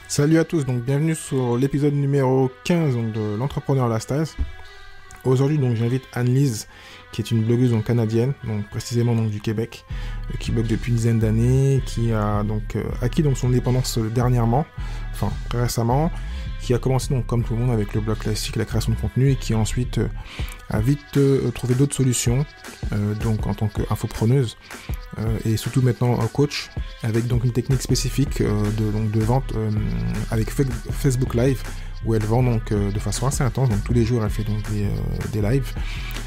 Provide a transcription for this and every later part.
Salut à tous, donc bienvenue sur l'épisode numéro 15 donc, de l'entrepreneur Lifestyle. Aujourd'hui donc j'invite Anne-Lise qui est une blogueuse donc, canadienne, donc précisément donc, du Québec, qui blogue depuis une dizaine d'années, qui a donc acquis donc, son indépendance dernièrement, enfin très récemment, qui a commencé donc comme tout le monde avec le blog classique, la création de contenu et qui ensuite a vite trouvé d'autres solutions, donc en tant qu'infopreneuse et surtout maintenant un coach avec donc une technique spécifique de vente avec Facebook Live où elle vend donc de façon assez intense, donc tous les jours elle fait donc des lives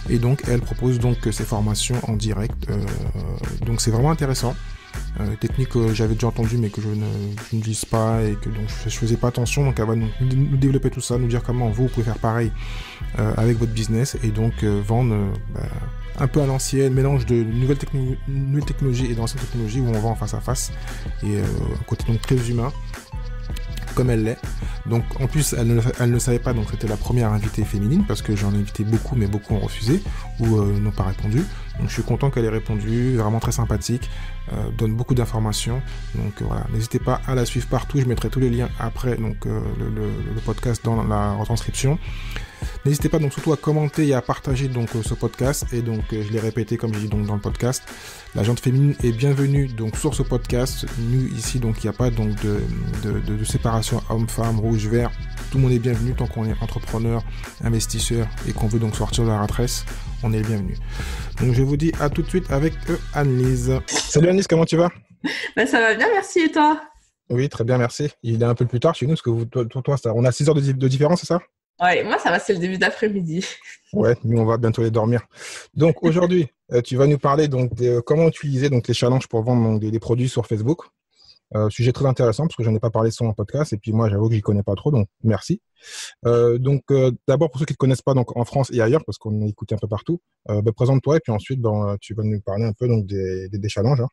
et donc elle propose donc ses formations en direct, donc c'est vraiment intéressant. Technique que j'avais déjà entendu mais que je ne lise pas et que donc je faisais pas attention, donc elle va nous développer tout ça, nous dire comment vous pouvez faire pareil avec votre business et donc vendre un peu à l'ancienne, mélange de nouvelles technologies et d'anciennes technologies où on vend en face à face et un côté donc très humain comme elle l'est. Donc en plus elle ne savait pas, donc c'était la première invitée féminine parce que j'en ai invité beaucoup mais beaucoup ont refusé ou n'ont pas répondu. Donc je suis content qu'elle ait répondu, vraiment très sympathique, donne beaucoup d'informations. Donc voilà, n'hésitez pas à la suivre partout, je mettrai tous les liens après donc le podcast dans la retranscription. N'hésitez pas donc surtout à commenter et à partager donc ce podcast et donc je l'ai répété comme je dis donc dans le podcast, la gente féminine est bienvenue donc sur ce podcast. Nous ici donc il n'y a pas donc de séparation homme-femme, rouge, vert, tout le monde est bienvenu tant qu'on est entrepreneur, investisseur et qu'on veut donc sortir de la rat race, on est les bienvenus. Donc je vous dis à tout de suite avec Anne-Lise. Salut Anne-Lise, comment tu vas? Ça va bien, merci, et toi? Oui, très bien, merci. Il est un peu plus tard chez nous parce que toi on a 6 heures de différence, c'est ça? Ouais, moi ça va, c'est le début d'après-midi. Ouais, nous on va bientôt les dormir. Donc aujourd'hui, tu vas nous parler donc de comment utiliser donc les challenges pour vendre donc, des produits sur Facebook. Sujet très intéressant parce que j'en ai pas parlé sur mon podcast et puis moi j'avoue que j'y connais pas trop, donc merci. D'abord pour ceux qui ne te connaissent pas donc en France et ailleurs parce qu'on est écouté un peu partout, présente-toi et puis ensuite tu vas nous parler un peu donc des challenges. Hein.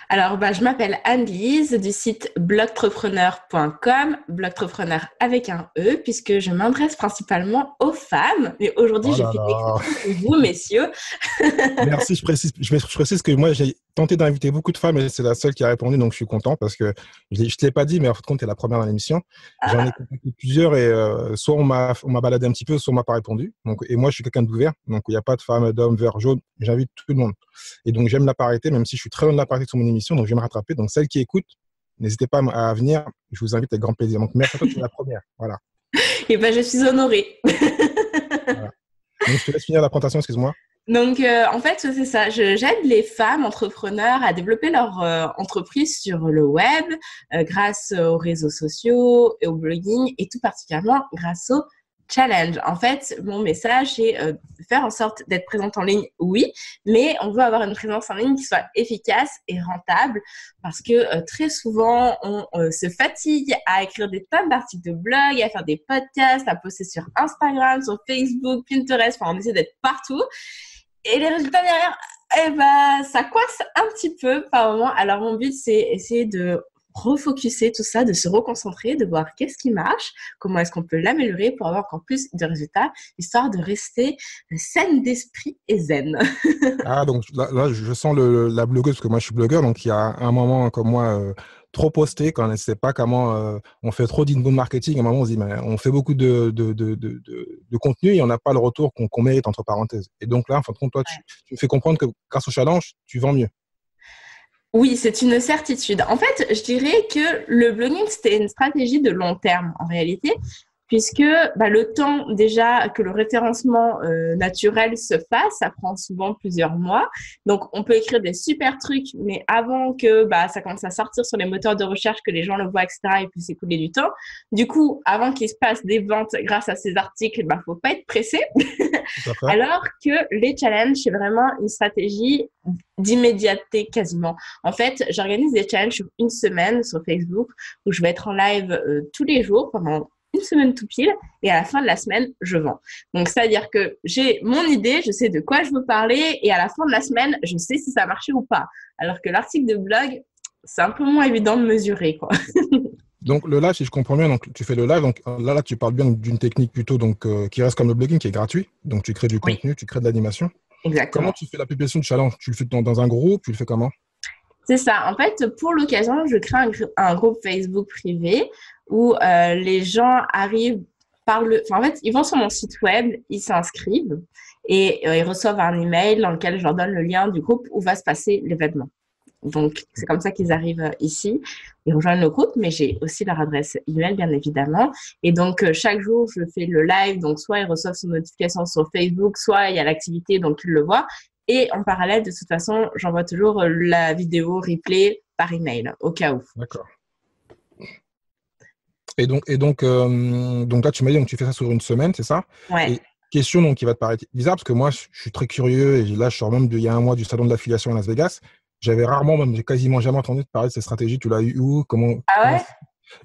Alors, je m'appelle Anne-Lise du site blogtrepreneur.com, blogtrepreneur avec un E, puisque je m'adresse principalement aux femmes. Mais aujourd'hui, Oh j'ai là fait là. exception pour vous, messieurs. Merci, je précise que moi j'ai tenté d'inviter beaucoup de femmes et c'est la seule qui a répondu, donc je suis content parce que je ne te l'ai pas dit, mais en fin de compte, tu es la première dans l'émission. J'en ai contacté plusieurs et soit on m'a baladé un petit peu, soit on m'a pas répondu. Donc, et moi, je suis quelqu'un d'ouvert, donc il n'y a pas de femmes, d'hommes, vert, jaune, j'invite tout le monde. Et donc j'aime la parité, même si je suis très loin de la parité sur mon émission, donc je vais me rattraper. Donc celles qui écoutent, n'hésitez pas à venir, je vous invite avec grand plaisir. Donc merci à toi, tu es la première. Voilà. Et je suis honorée. Voilà. Donc je te laisse finir la présentation, excuse-moi. Donc, en fait, c'est ça. J'aide les femmes entrepreneurs à développer leur entreprise sur le web grâce aux réseaux sociaux et au blogging et tout particulièrement grâce au challenge. En fait, mon message, c'est faire en sorte d'être présente en ligne, oui, mais on veut avoir une présence en ligne qui soit efficace et rentable parce que très souvent, on se fatigue à écrire des tonnes d'articles de blog, à faire des podcasts, à poster sur Instagram, sur Facebook, Pinterest, enfin, on essaie d'être partout. Et les résultats derrière, ça coince un petit peu par moment. Alors, mon but, c'est essayer de refocuser tout ça, de se reconcentrer, de voir qu'est-ce qui marche, comment est-ce qu'on peut l'améliorer pour avoir encore plus de résultats, histoire de rester saine d'esprit et zen. Ah, donc là je sens la blogueuse, parce que moi je suis blogueur, donc il y a un moment comme moi, trop posté, quand on ne sait pas comment, on fait trop d'inbound marketing, à un moment on se dit, mais on fait beaucoup de contenu et on n'a pas le retour qu'on mérite, entre parenthèses. Et donc là, en fin de compte, toi, tu me fais comprendre que grâce au challenge, tu vends mieux. Oui, c'est une certitude. En fait, je dirais que le blogging, c'était une stratégie de long terme en réalité, puisque le temps déjà que le référencement naturel se fasse, ça prend souvent plusieurs mois. Donc, on peut écrire des super trucs, mais avant que ça commence à sortir sur les moteurs de recherche, que les gens le voient, etc., et puis s'écouler du temps. Du coup, avant qu'il se passe des ventes grâce à ces articles, faut pas être pressé. Alors que les challenges, c'est vraiment une stratégie d'immédiateté quasiment. En fait, j'organise des challenges sur une semaine sur Facebook où je vais être en live tous les jours pendant une semaine tout pile et à la fin de la semaine, je vends. Donc, c'est-à-dire que j'ai mon idée, je sais de quoi je veux parler et à la fin de la semaine, je sais si ça a marché ou pas. Alors que l'article de blog, c'est un peu moins évident de mesurer, quoi. Donc le live, si je comprends bien, donc tu fais le live, donc là tu parles bien d'une technique plutôt donc qui reste comme le blogging, qui est gratuit. Donc tu crées du contenu, tu crées de l'animation. Exactement. Comment tu fais la publication de challenge? Tu le fais dans un groupe, tu le fais comment? C'est ça. En fait, pour l'occasion, je crée un groupe Facebook privé où les gens arrivent enfin, en fait, ils vont sur mon site web, ils s'inscrivent et ils reçoivent un email dans lequel je leur donne le lien du groupe où va se passer l'événement. Donc, c'est comme ça qu'ils arrivent ici. Ils rejoignent le groupe, mais j'ai aussi leur adresse email, bien évidemment. Et donc, chaque jour, je fais le live. Donc, soit ils reçoivent son notification sur Facebook, soit il y a l'activité, donc ils le voient. Et en parallèle, de toute façon, j'envoie toujours la vidéo replay par email, au cas où. D'accord. Et donc là, tu m'as dit que tu fais ça sur une semaine, c'est ça? Ouais. Et question donc, qui va te paraître bizarre, parce que moi, je suis très curieux, et là, je sors même il y a un mois du salon de l'affiliation à Las Vegas. J'avais rarement, même j'ai quasiment jamais entendu parler de cette stratégie. Tu l'as eu où? Ah ouais?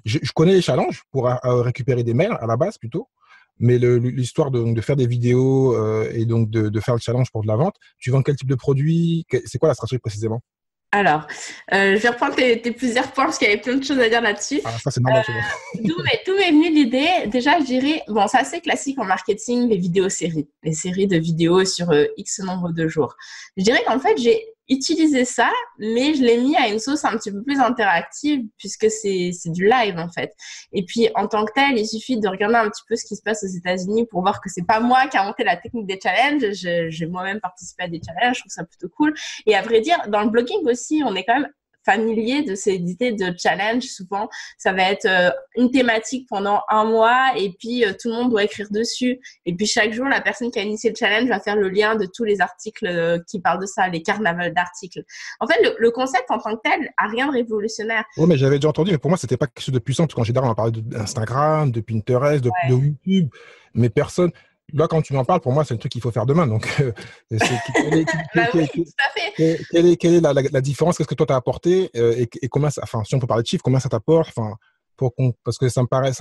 Je connais les challenges pour récupérer des mails à la base plutôt, mais l'histoire de faire des vidéos et donc de faire le challenge pour de la vente, tu vends quel type de produit? C'est quoi la stratégie précisément? Alors, je vais reprendre tes plusieurs points parce qu'il y avait plein de choses à dire là-dessus. Ah, ça, c'est normal. D'où m'est venue l'idée. Déjà, je dirais, bon, c'est assez classique en marketing, les vidéos-séries. Les séries de vidéos sur X nombre de jours. Je dirais qu'en fait, j'ai utilisé ça, mais je l'ai mis à une sauce un petit peu plus interactive puisque c'est du live, en fait. Et puis, en tant que tel, il suffit de regarder un petit peu ce qui se passe aux États-Unis pour voir que c'est pas moi qui a inventé la technique des challenges. J'ai moi-même participé à des challenges. Je trouve ça plutôt cool. Et à vrai dire, dans le blogging aussi, on est quand même familier de ces idées de challenge. Souvent, ça va être une thématique pendant un mois et puis tout le monde doit écrire dessus. Et puis chaque jour, la personne qui a initié le challenge va faire le lien de tous les articles qui parlent de ça, les carnavals d'articles. En fait, le concept en tant que tel a rien de révolutionnaire. Oui, mais j'avais déjà entendu, mais pour moi, c'était pas quelque chose de puissant, parce qu'en général, on a parlé d'Instagram, de Pinterest, de YouTube, mais personne... Là, quand tu m'en parles, pour moi, c'est le truc qu'il faut faire demain. Donc, oui, tout à fait. Quelle est la différence? Qu'est-ce que toi, tu as apporté et combien ça, enfin, si on peut parler de chiffres, combien ça t'apporte? Enfin, parce que ça me paraît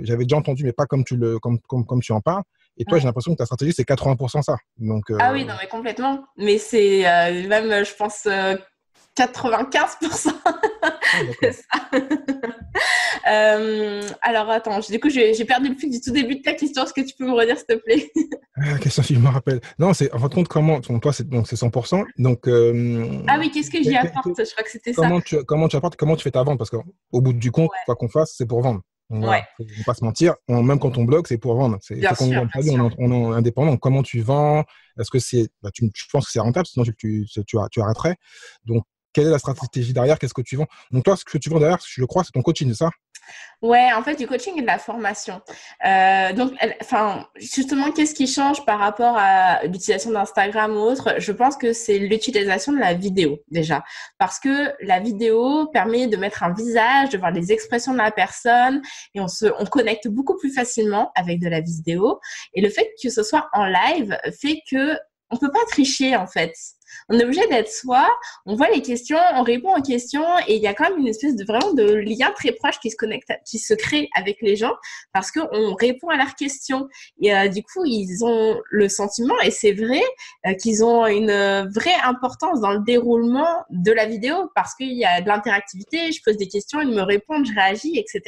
j'avais déjà entendu, mais pas comme tu en parles. Et toi, j'ai l'impression que ta stratégie, c'est 80% ça. Donc, Ah oui, non, mais complètement. Mais c'est même, je pense, 95%. C'est ça. Alors, attends, du coup, j'ai perdu le fil du tout début de ta question. Est-ce que tu peux me redire, s'il te plaît? Question, si je me rappelle. Non, c'est en fin de compte, toi, c'est 100%. Donc, ah oui, qu'est-ce que j'y apporte? Je crois que c'était ça. Comment tu apportes, comment tu fais ta vente? Parce qu'au bout du compte, quoi qu'on fasse, c'est pour vendre. Ouais. Faut pas se mentir. Même quand on blogue, c'est pour vendre. Bien sûr. On est indépendant. Donc, comment tu vends? Est-ce que je pense que c'est rentable, sinon tu arrêterais. Donc, quelle est la stratégie derrière? Qu'est-ce que tu vends? Donc, toi, ce que tu vends derrière, je crois, c'est ton coaching, c'est ça? Ouais, en fait, du coaching et de la formation. Donc, justement, qu'est-ce qui change par rapport à l'utilisation d'Instagram ou autre? Je pense que c'est l'utilisation de la vidéo, déjà. Parce que la vidéo permet de mettre un visage, de voir les expressions de la personne et on connecte beaucoup plus facilement avec de la vidéo. Et le fait que ce soit en live fait que on peut pas tricher, en fait. On est obligé d'être soi, on voit les questions, on répond aux questions et il y a quand même une espèce de lien très proche qui se crée avec les gens parce qu'on répond à leurs questions. Et du coup, ils ont le sentiment, et c'est vrai, qu'ils ont une vraie importance dans le déroulement de la vidéo parce qu'il y a de l'interactivité, je pose des questions, ils me répondent, je réagis, etc.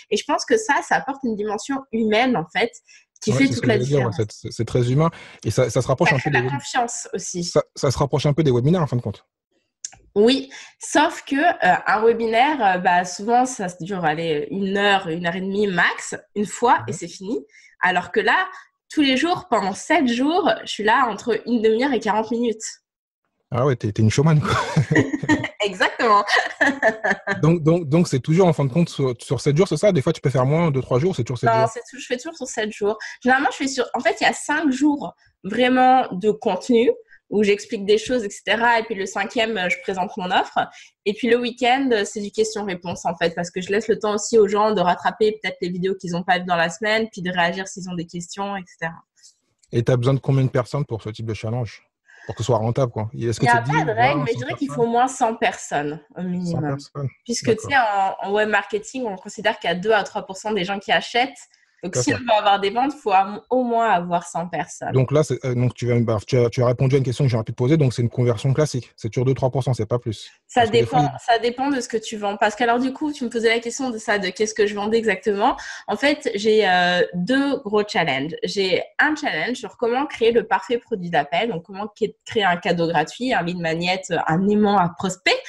Et je pense que ça apporte une dimension humaine, en fait, qui fait toute la différence. C'est très humain et ça se rapproche un peu de la confiance aussi. Ça se rapproche un peu des webinaires en fin de compte. Oui, sauf que un webinaire, souvent ça dure 1 heure, 1 heure et demie max, une fois et c'est fini. Alors que là, tous les jours, pendant 7 jours, je suis là entre 1 demi-heure et 40 minutes. Ah ouais, t'es une showman, quoi. Exactement. donc c'est toujours en fin de compte sur 7 jours, c'est ça? Des fois, tu peux faire moins, 2-3 jours, c'est toujours 7 jours? Non, je fais toujours sur 7 jours. Généralement, en fait, il y a 5 jours vraiment de contenu où j'explique des choses, etc. Et puis le 5e, je présente mon offre. Et puis le week-end, c'est du question-réponse, en fait, parce que je laisse le temps aussi aux gens de rattraper peut-être les vidéos qu'ils n'ont pas vues dans la semaine, puis de réagir s'ils ont des questions, etc. Et tu as besoin de combien de personnes pour ce type de challenge? Pour que ce soit rentable, quoi. Il n'y a pas de règle, mais je dirais qu'il faut au moins 100 personnes au minimum. 100 personnes. Puisque tu sais, en web marketing, on considère qu'il y a 2 à 3% des gens qui achètent. Donc, si on D'accord. veut avoir des ventes, il faut au moins avoir 100 personnes. Donc là, donc tu as répondu à une question que j'aurais pu te poser, donc c'est une conversion classique. C'est toujours 2-3%, c'est pas plus. Ça Parce que des fois, dépend, ça dépend de ce que tu vends. Parce que alors du coup, tu me posais la question de ça, de qu'est-ce que je vendais exactement. En fait, j'ai deux gros challenges. J'ai un challenge sur comment créer le parfait produit d'appel, donc comment créer un cadeau gratuit, un lead magnet, un aimant à prospect,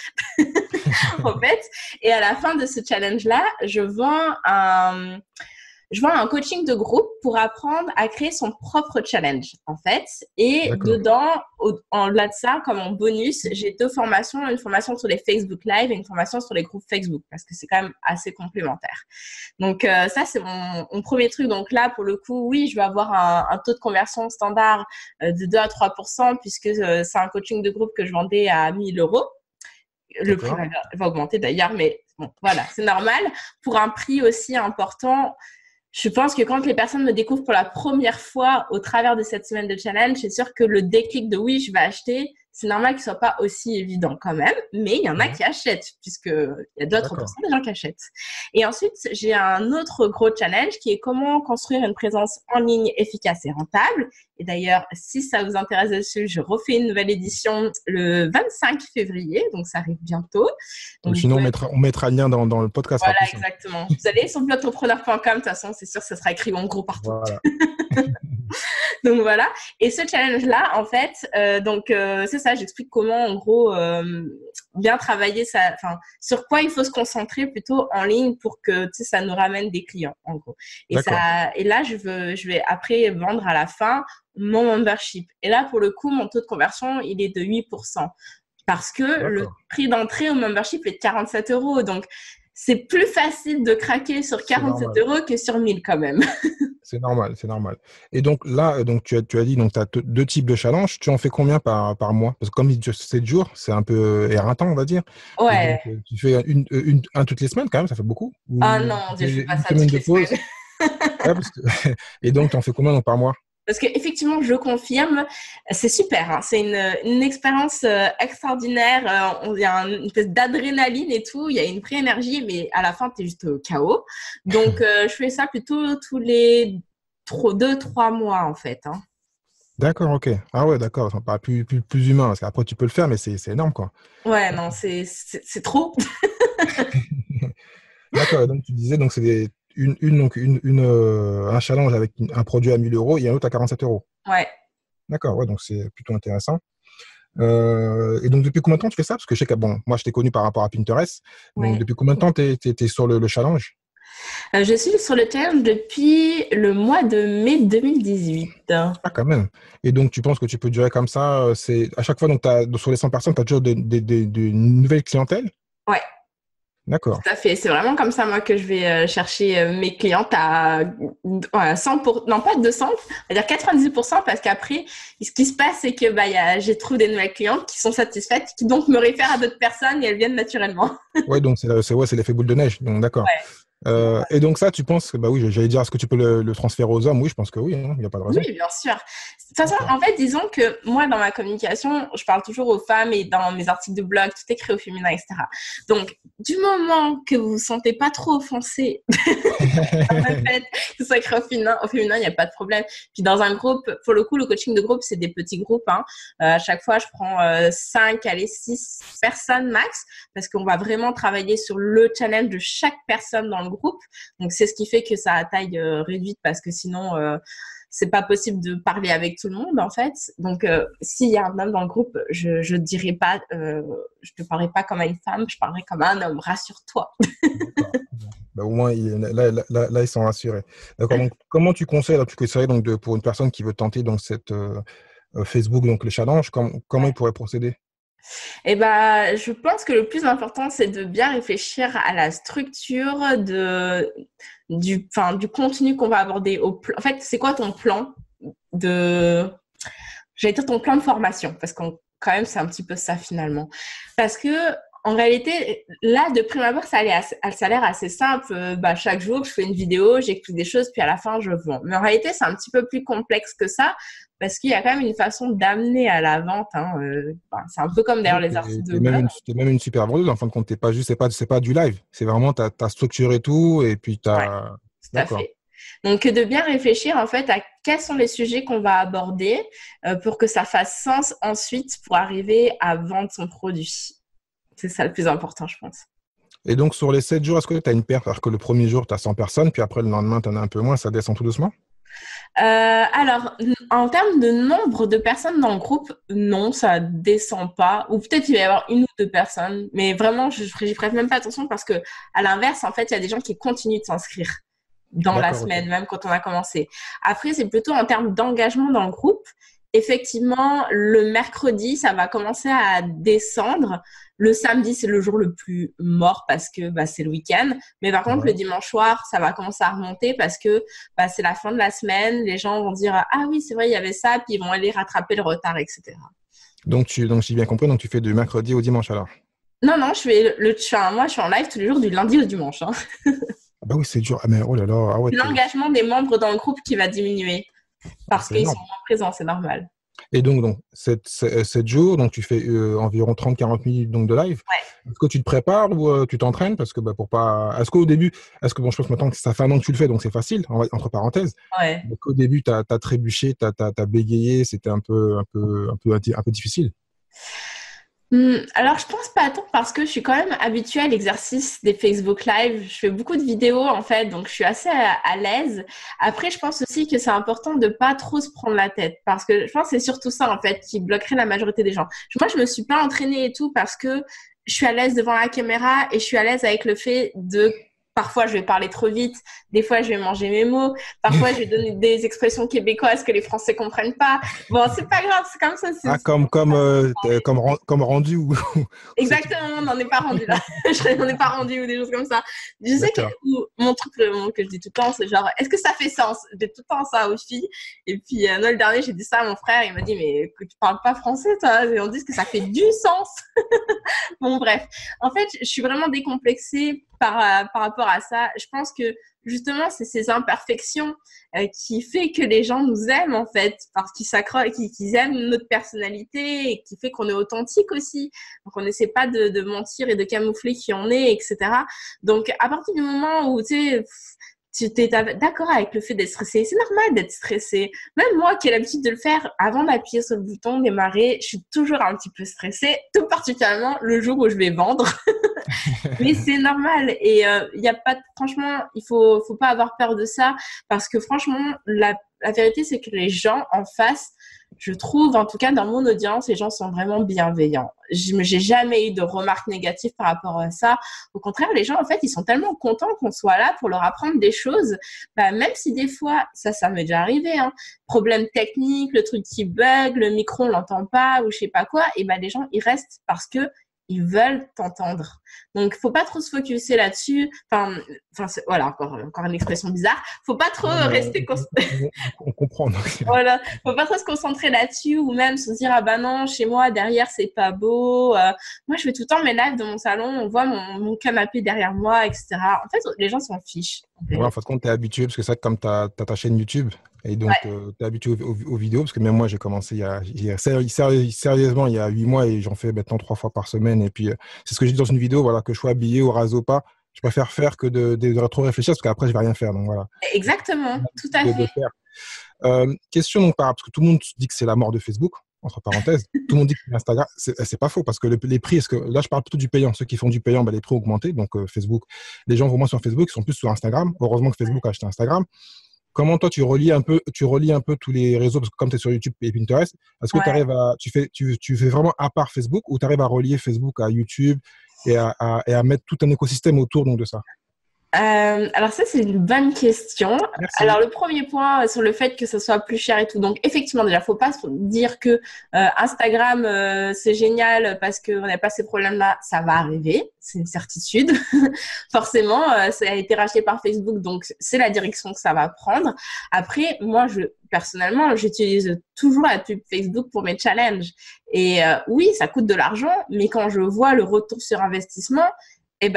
en fait. Et à la fin de ce challenge-là, je vends un coaching de groupe pour apprendre à créer son propre challenge, en fait. Et d'accord. dedans, en-delà de ça, comme en bonus, j'ai deux formations, une formation sur les Facebook Live et une formation sur les groupes Facebook, parce que c'est quand même assez complémentaire. Donc, ça, c'est mon premier truc. Donc là, pour le coup, oui, je vais avoir un taux de conversion standard de 2 à 3%, puisque c'est un coaching de groupe que je vendais à 1 000 €. Le prix D'accord. va augmenter d'ailleurs, mais bon, voilà, c'est normal. Pour un prix aussi important, je pense que quand les personnes me découvrent pour la première fois au travers de cette semaine de challenge, c'est sûr que le déclic de oui, je vais acheter, c'est normal qu'il soit pas aussi évident quand même, mais il y en a Mhm. qui achètent, puisqu'il y a 2 à 3% D'accord. des gens qui achètent. Et ensuite, j'ai un autre gros challenge qui est comment construire une présence en ligne efficace et rentable. Et d'ailleurs, si ça vous intéresse dessus, je refais une nouvelle édition le 25 février, donc ça arrive bientôt. Donc, Ou vous sinon, pouvez on mettra le lien dans le podcast, ce sera voilà, plus simple. exactement. Vous allez sur blogentrepreneur.com, de toute façon, c'est sûr que ça sera écrit en gros partout. Voilà. Donc voilà. Et ce challenge-là, en fait, c'est ça, j'explique comment, en gros, bien travailler ça, enfin, sur quoi il faut se concentrer plutôt en ligne pour que, tu sais, ça nous ramène des clients, en gros. D'accord. Et là, je vais après vendre à la fin mon membership. Et là, pour le coup, mon taux de conversion, il est de 8%. Parce que le D'accord. prix d'entrée au membership est de 47 €. Donc, c'est plus facile de craquer sur C'est 47 normal. € que sur 1000 quand même. C'est normal, c'est normal. Et donc là, donc tu as dit donc tu as deux types de challenges. Tu en fais combien par mois? Parce que comme il dure 7 jours, c'est un peu éreintant, on va dire. Et donc, Ouais. tu fais un toutes les semaines quand même, ça fait beaucoup. Ah Ou non, tu Dieu, fais je fais pas une ça semaine toutes de les pause. semaines. Ouais, parce que... Et donc, tu en fais combien donc, par mois? Parce que effectivement, je confirme, c'est super. Hein. C'est une expérience extraordinaire. Il y a une espèce d'adrénaline et tout. Il y a une vraie énergie, mais à la fin, tu es juste au chaos. Donc, je fais ça plutôt tous les 2, 3 mois, en fait. Hein. D'accord, ok. Ah ouais, d'accord. Ça me paraît plus humain. Parce qu'après, tu peux le faire, mais c'est énorme, quoi. Ouais, non, c'est trop. D'accord. Et donc, tu disais, donc, c'est un challenge avec un produit à 1 000 € et un autre à 47 euros. Ouais. D'accord, ouais, donc c'est plutôt intéressant. Et donc, depuis combien de temps tu fais ça? Parce que je sais que, bon, moi, je t'ai connu par rapport à Pinterest. Donc, Ouais. depuis combien de temps tu es sur le challenge? Je suis sur le challenge depuis le mois de mai 2018. Ah, quand même. Et donc, tu penses que tu peux durer comme ça? C'est à chaque fois, donc, sur les 100 personnes, tu as toujours de nouvelles clientèles? Ouais. D'accord. Tout à fait. C'est vraiment comme ça, moi, que je vais chercher mes clientes à 100 non, pas 200, on va dire 90%, parce qu'après, ce qui se passe, c'est que j'ai trouvé des nouvelles clientes qui sont satisfaites, qui donc me réfèrent à d'autres personnes et elles viennent naturellement. Ouais, donc, c'est l'effet boule de neige. Donc, d'accord. Ouais. Et donc, ça, tu penses que, bah oui, j'allais dire, est-ce que tu peux le transférer aux hommes? Oui, je pense que oui, hein, il n'y a pas de Oui, raison. bien sûr. De toute façon, D'accord. en fait, disons que moi, dans ma communication, je parle toujours aux femmes et dans mes articles de blog, tout est créé au féminin, etc. Donc, du moment que vous vous sentez pas trop offensé par le fait que ce soit écrit au féminin, il n'y a pas de problème. Puis dans un groupe, pour le coup, le coaching de groupe, c'est des petits groupes. Hein. À chaque fois, je prends 5, allez, 6 personnes max, parce qu'on va vraiment travailler sur le challenge de chaque personne dans le groupe. Donc, c'est ce qui fait que ça a taille réduite, parce que sinon... c'est pas possible de parler avec tout le monde en fait. Donc s'il y a un homme dans le groupe, je dirais pas, je te parlerai pas comme à une femme, je parlerai comme à un homme. Rassure-toi. D'accord. Bah, au moins, là, ils sont rassurés. D'accord. Donc, comment tu conseilles, là, tu conseillerais donc pour une personne qui veut tenter donc cette Facebook, donc le challenge, comment il pourrait procéder? Et ben, je pense que le plus important, c'est de bien réfléchir à la structure du contenu qu'on va aborder. En fait, c'est quoi ton plan j'allais dire ton plan de formation, parce qu'en quand même, c'est un petit peu ça finalement. Parce que en réalité, là, de prime abord, ça a l'air assez simple. Chaque jour, je fais une vidéo, j'explique des choses, puis à la fin, je vends. Mais en réalité, c'est un petit peu plus complexe que ça, parce qu'il y a quand même une façon d'amener à la vente. Hein. C'est un peu comme d'ailleurs Oui, les articles de t'es blog. même une super vendeuse, en fin de compte. T'es pas juste, c'est pas du live. C'est vraiment, t'as structuré tout et puis Ouais, t'as. tout à D'accord. fait. Donc, de bien réfléchir en fait à quels sont les sujets qu'on va aborder pour que ça fasse sens ensuite pour arriver à vendre son produit. C'est ça le plus important, je pense. Et donc, sur les 7 jours, est-ce que tu as une perte? Alors que le premier jour, tu as 100 personnes, puis après, le lendemain, tu en as un peu moins, ça descend tout doucement? Alors, en termes de nombre de personnes dans le groupe, non, ça descend pas. Ou peut-être il va y avoir 1 ou 2 personnes, mais vraiment, j'y prête même pas attention parce que, à l'inverse, en fait, il y a des gens qui continuent de s'inscrire dans la semaine, même quand on a commencé. Après, c'est plutôt en termes d'engagement dans le groupe. Effectivement, le mercredi, ça va commencer à descendre. Le samedi, c'est le jour le plus mort parce que c'est le week-end. Mais par contre, le dimanche soir, ça va commencer à remonter parce que c'est la fin de la semaine. Les gens vont dire « Ah oui, c'est vrai, il y avait ça », puis ils vont aller rattraper le retard, etc. Donc, donc j'ai bien compris, donc tu fais du mercredi au dimanche alors? Non, moi, je suis en live tous les jours du lundi au dimanche. Hein. Ah bah oui, c'est dur. Ah mais oh là là. Ah ouais, l'engagement des membres dans le groupe qui va diminuer parce qu'ils sont moins présents, c'est normal. Et donc 7 jours, donc tu fais environ 30-40 minutes donc, de live. Ouais. Est-ce que tu te prépares ou tu t'entraînes? Parce que pour pas. Est-ce qu'au début, je pense maintenant que ça fait 1 an que tu le fais, donc c'est facile, entre parenthèses. Ouais. Donc au début, tu as trébuché, tu as bégayé, c'était un peu difficile. Alors, je pense pas tant parce que je suis quand même habituée à l'exercice des Facebook Live. Je fais beaucoup de vidéos, en fait, donc je suis assez à l'aise. Après, je pense aussi que c'est important de pas trop se prendre la tête parce que je pense que c'est surtout ça, en fait, qui bloquerait la majorité des gens. Moi, je me suis pas entraînée et tout parce que je suis à l'aise devant la caméra et je suis à l'aise avec le fait de... Parfois, je vais parler trop vite. Des fois, je vais manger mes mots. Parfois, je vais donner des expressions québécoises que les Français comprennent pas. Bon, c'est pas grave, c'est comme ça. Comme rendu ou... Exactement, on n'en est pas rendu là. On n'en est pas rendu ou des choses comme ça. Je sais que mon truc que je dis tout le temps, c'est genre, est-ce que ça fait sens? Je dis tout le temps ça aux filles. Et puis, Noël dernier, j'ai dit ça à mon frère. Il m'a dit, mais que tu parles pas français, toi? Et on dit que ça fait du sens. Bon, bref. En fait, je suis vraiment décomplexée par rapport à ça. Je pense que justement, c'est ces imperfections qui fait que les gens nous aiment en fait, parce qu'ils aiment notre personnalité et qui fait qu'on est authentique aussi. Donc, on n'essaie pas de mentir et de camoufler qui on est, etc. Donc, à partir du moment où tu es d'accord avec le fait d'être stressé, c'est normal d'être stressé. Même moi qui ai l'habitude de le faire, avant d'appuyer sur le bouton démarrer, je suis toujours un petit peu stressée, tout particulièrement le jour où je vais vendre. Mais c'est normal et y a pas franchement, il faut pas avoir peur de ça parce que franchement la vérité c'est que les gens en face, je trouve en tout cas dans mon audience, les gens sont vraiment bienveillants. J'ai jamais eu de remarques négatives par rapport à ça. Au contraire, les gens en fait, ils sont tellement contents qu'on soit là pour leur apprendre des choses. Même si des fois ça m'est déjà arrivé hein, problème technique, le truc qui bug, le micro on l'entend pas ou je sais pas quoi et les gens ils restent parce que ils veulent t'entendre. Donc, faut pas trop se focuser là-dessus. Enfin, voilà, encore une expression bizarre. Faut pas trop rester on comprend. Voilà, faut pas trop se concentrer là-dessus ou même se dire ah non, chez moi derrière c'est pas beau. Moi, je fais tout le temps mes lives dans mon salon, on voit mon canapé derrière moi, etc. En fait, les gens s'en fichent. Ouais, en fin de compte, t'es habitué parce que c'est comme t'as ta chaîne YouTube. Et donc, t'es habitué aux vidéos, parce que même moi, j'ai commencé sérieusement il y a 8 mois et j'en fais maintenant 3 fois par semaine. Et puis, c'est ce que j'ai dit dans une vidéo, voilà, que je sois habillé ou rasé ou pas. Je préfère faire que de trop réfléchir, parce qu'après, je vais rien faire. Donc, voilà. Exactement, tout à fait. Question, donc, parce que tout le monde dit que c'est la mort de Facebook, entre parenthèses. Tout le monde dit que c'est Instagram. C'est pas faux, parce que les prix, là, je parle plutôt du payant. Ceux qui font du payant, les prix ont augmenté. Donc, Facebook, les gens vont moins sur Facebook, ils sont plus sur Instagram. Heureusement que Facebook a acheté Instagram. Comment toi, tu relis un peu tous les réseaux, parce que comme tu es sur YouTube et Pinterest, est-ce que tu fais vraiment à part Facebook ou tu arrives à relier Facebook à YouTube et à mettre tout un écosystème autour donc, de ça? Alors ça, c'est une bonne question. Merci. Alors, le premier point sur le fait que ce soit plus cher et tout. Donc, effectivement, déjà, faut pas dire que Instagram, c'est génial parce qu'on n'a pas ces problèmes-là. Ça va arriver, c'est une certitude. Forcément, ça a été racheté par Facebook, donc c'est la direction que ça va prendre. Après, moi, personnellement, j'utilise toujours la pub Facebook pour mes challenges. Et oui, ça coûte de l'argent, mais quand je vois le retour sur investissement,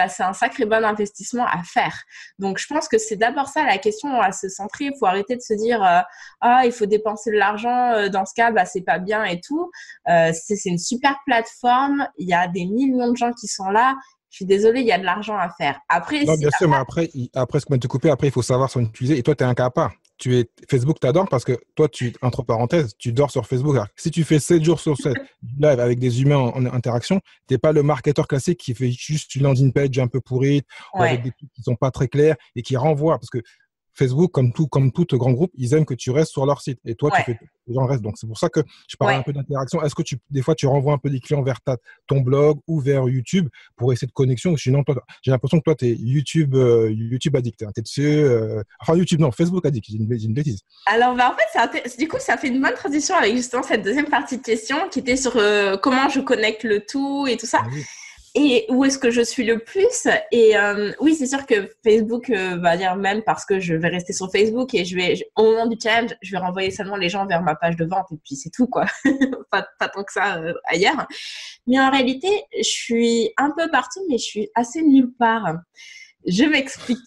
c'est un sacré bon investissement à faire. Donc, je pense que c'est d'abord ça la question à se centrer. Il faut arrêter de se dire il faut dépenser de l'argent. Dans ce cas, c'est pas bien et tout. C'est une super plateforme. Il y a des millions de gens qui sont là. Je suis désolée, il y a de l'argent à faire. Après, Non, bien sûr, mais après, ce qu'on te couper, après, il faut savoir s'en utiliser. Et toi, tu es un cas à part. Facebook, tu adores parce que toi, entre parenthèses, tu dors sur Facebook. Alors, si tu fais 7 jours sur 7 live avec des humains en interaction, tu n'es pas le marketeur classique qui fait juste une landing page un peu pourrite ou avec des trucs qui ne sont pas très clairs et qui renvoient. Parce que Facebook, comme tout grand groupe, ils aiment que tu restes sur leur site. Et toi, tu fais les gens restent. Donc, c'est pour ça que je parlais un peu d'interaction. Est-ce que des fois, tu renvoies un peu des clients vers ton blog ou vers YouTube pour essayer de connexion? Sinon, toi, j'ai l'impression que toi, tu es YouTube addict. Tu es dessus. Enfin, YouTube, non, Facebook addict. J'ai une bêtise. Alors, en fait, du coup, ça fait une bonne transition avec justement cette deuxième partie de question qui était sur comment je connecte le tout et tout ça. Oui. Et où est-ce que je suis le plus? Et oui, c'est sûr que Facebook va dire, même parce que je vais rester sur Facebook et au moment du challenge, je vais renvoyer seulement les gens vers ma page de vente et puis c'est tout, quoi. pas tant que ça ailleurs. Mais en réalité, je suis un peu partout, mais je suis assez nulle part. Je m'explique.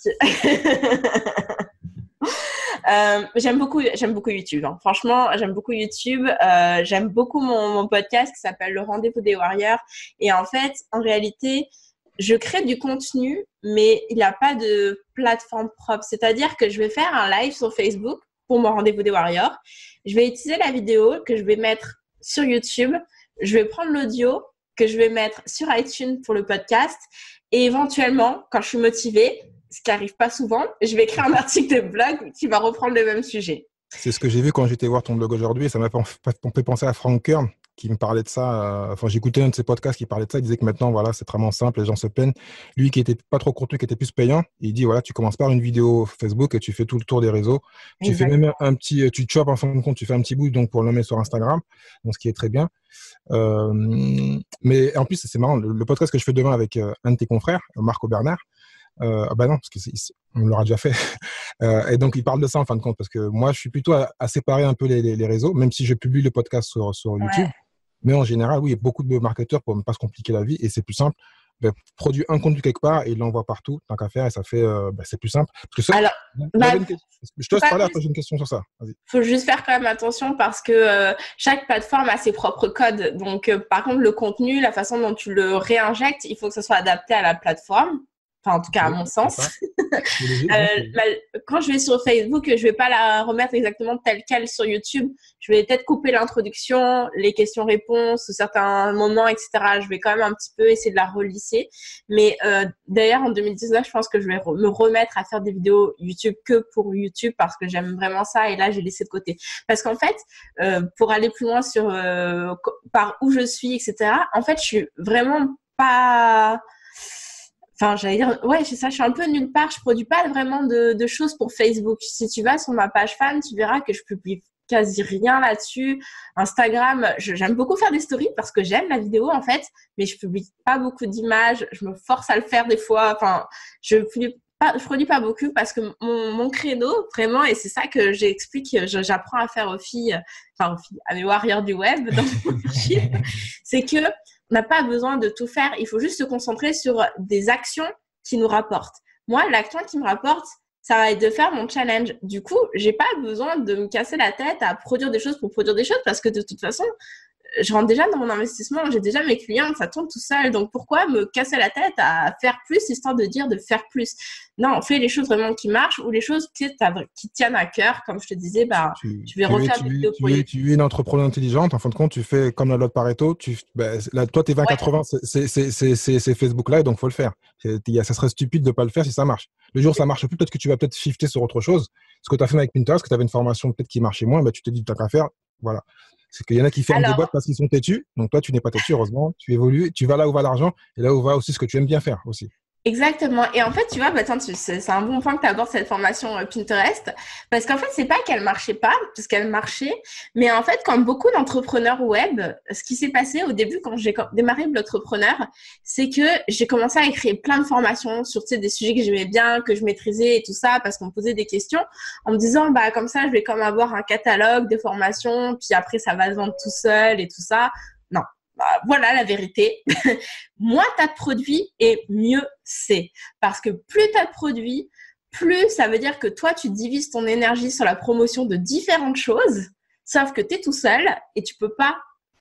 J'aime beaucoup YouTube. Hein. Franchement, j'aime beaucoup YouTube. J'aime beaucoup mon podcast qui s'appelle Le Rendez-vous des Warriors. Et en fait, en réalité, je crée du contenu, mais il n'y a pas de plateforme propre. C'est-à-dire que je vais faire un live sur Facebook pour mon Rendez-vous des Warriors. Je vais utiliser la vidéo que je vais mettre sur YouTube. Je vais prendre l'audio que je vais mettre sur iTunes pour le podcast. Et éventuellement, quand je suis motivée, ce qui n'arrive pas souvent, je vais écrire un article de blog qui va reprendre le même sujet. C'est ce que j'ai vu quand j'étais voir ton blog aujourd'hui. Ça m'a fait penser à Frank Kern qui me parlait de ça. Enfin, j'écoutais un de ses podcasts qui parlait de ça. Il disait que maintenant, voilà, c'est vraiment simple, les gens se plaignent. Lui qui était pas trop contenu, qui était plus payant, il dit, voilà, tu commences par une vidéo Facebook et tu fais tout le tour des réseaux. Tu fais même tu chopes en fin de compte, tu fais un petit bout donc pour le mettre sur Instagram, donc ce qui est très bien. Mais en plus, c'est marrant, le podcast que je fais demain avec un de tes confrères, Marco Bernard, bah non, parce qu'on l'aura déjà fait. Et donc, il parle de ça en fin de compte, parce que moi, je suis plutôt à séparer un peu les réseaux, même si je publie le podcast sur YouTube. Mais en général, oui, il y a beaucoup de marketeurs pour ne pas se compliquer la vie, et c'est plus simple. Ben, produis un contenu quelque part et il l'envoie partout, tant qu'à faire, et ça fait, c'est plus simple. Parce que ça, alors, je te laisse parler, après j'ai une question sur ça. Il faut juste faire quand même attention parce que chaque plateforme a ses propres codes. Donc, par contre, le contenu, la façon dont tu le réinjectes, il faut que ce soit adapté à la plateforme. Enfin, en tout cas, à mon sens. Quand je vais sur Facebook, je vais pas la remettre exactement telle quelle sur YouTube. Je vais peut-être couper l'introduction, les questions-réponses, certains moments, etc. Je vais quand même un petit peu essayer de la relisser. Mais d'ailleurs, en 2019, je pense que je vais me remettre à faire des vidéos YouTube que pour YouTube parce que j'aime vraiment ça. Et là, j'ai laissé de côté. Parce qu'en fait, pour aller plus loin sur par où je suis, etc., en fait, je suis vraiment pas... Enfin, j'allais dire, ouais, c'est ça, je suis un peu nulle part. Je produis pas vraiment de choses pour Facebook. Si tu vas sur ma page fan, tu verras que je publie quasi rien là-dessus. Instagram, j'aime beaucoup faire des stories parce que j'aime la vidéo, en fait, mais je publie pas beaucoup d'images. Je me force à le faire des fois. Enfin, je produis pas beaucoup parce que mon créneau, vraiment, et c'est ça que j'explique, j'apprends à faire aux filles, à mes warriors du web, dans mon membership, c'est que on n'a pas besoin de tout faire. Il faut juste se concentrer sur des actions qui nous rapportent. Moi, l'action qui me rapporte, ça va être de faire mon challenge. Du coup, j'ai pas besoin de me casser la tête à produire des choses pour produire des choses parce que de toute façon, je rentre déjà dans mon investissement, j'ai déjà mes clients, ça tourne tout seul. Donc, pourquoi me casser la tête à faire plus histoire de dire de faire plus? Non, fais les choses vraiment qui marchent ou les choses qui tiennent à cœur. Comme je te disais, je vais refaire des vidéos pour tu es une entrepreneur intelligente. En fin de compte, tu fais comme la loi de Pareto. Toi, tes 20-80, c'est Facebook Live, donc il faut le faire. Ça serait stupide de ne pas le faire si ça marche. Le jour où ça marche plus, peut-être que tu vas shifter sur autre chose. Ce que tu as fait avec Pinterest, que tu avais une formation peut-être qui marchait moins, tu te dis, tu n'as qu'à faire. Voilà. C'est qu'il y en a qui ferment des boîtes parce qu'ils sont têtus. Donc, toi, tu n'es pas têtu, heureusement. Tu évolues, tu vas là où va l'argent et là où va aussi ce que tu aimes bien faire aussi. Exactement. Et en fait, tu vois, c'est un bon point que tu abordes cette formation Pinterest parce qu'en fait, c'est pas qu'elle marchait pas, puisqu'elle marchait, mais en fait, comme beaucoup d'entrepreneurs web, ce qui s'est passé au début quand j'ai démarré l'entrepreneur, c'est que j'ai commencé à écrire plein de formations sur des sujets que j'aimais bien, que je maîtrisais et tout ça, parce qu'on me posait des questions en me disant, comme ça, je vais comme avoir un catalogue de formations, puis après, ça va se vendre tout seul et tout ça. Non. Voilà la vérité. Moins tu as de produits et mieux c'est. Parce que plus tu as de produits, plus ça veut dire que toi, tu divises ton énergie sur la promotion de différentes choses, sauf que tu es tout seul et tu peux pas